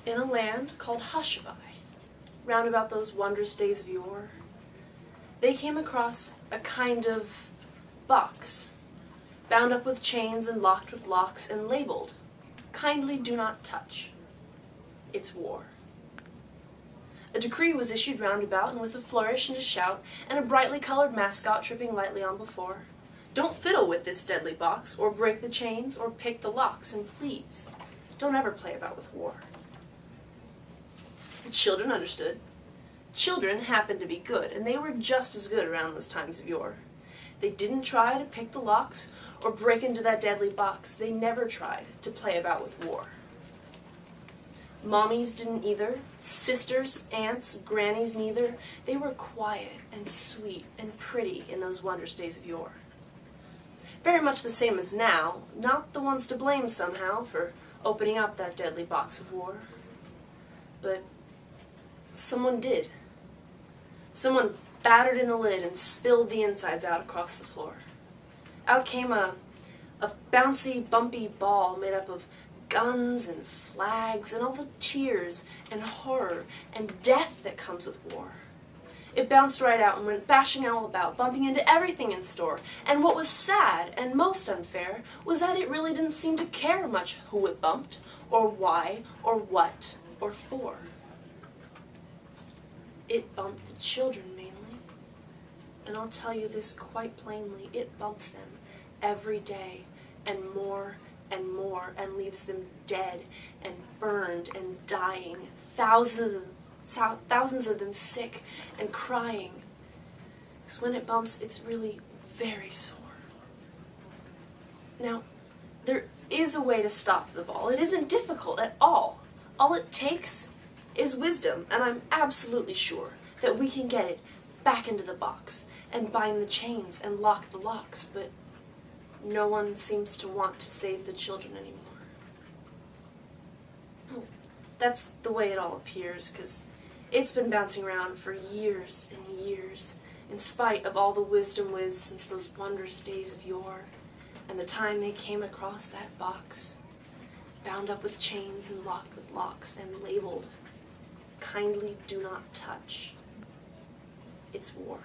in a land called Hushabye, round about those wondrous days of yore, they came across a kind of box, bound up with chains and locked with locks and labeled, "Kindly do not touch. It's war." A decree was issued round about, and with a flourish and a shout, and a brightly colored mascot tripping lightly on before, "Don't fiddle with this deadly box, or break the chains, or pick the locks, and please, don't ever play about with war." The children understood. Children happened to be good, and they were just as good around those times of yore. They didn't try to pick the locks, or break into that deadly box. They never tried to play about with war. Mommies didn't either, sisters, aunts, grannies neither. They were quiet and sweet and pretty in those wondrous days of yore. Very much the same as now, not the ones to blame somehow for opening up that deadly box of war. But someone did. Someone battered in the lid and spilled the insides out across the floor. Out came a bouncy, bumpy ball made up of guns and flags and all the tears and horror and death that comes with war. It bounced right out and went bashing all about, bumping into everything in store, and what was sad and most unfair was that it really didn't seem to care much who it bumped, or why, or what, or for. It bumped the children mainly, and I'll tell you this quite plainly, it bumps them every day, and more, and leaves them dead and burned and dying, thousands of them sick and crying. Because when it bumps, it's really very sore. Now, there is a way to stop the ball. It isn't difficult at all. All it takes is wisdom, and I'm absolutely sure that we can get it back into the box and bind the chains and lock the locks, but no one seems to want to save the children anymore. Well, that's the way it all appears, because it's been bouncing around for years and years, in spite of all the wisdom whiz since those wondrous days of yore, and the time they came across that box, bound up with chains and locked with locks and labeled, "Kindly do not touch. It's war."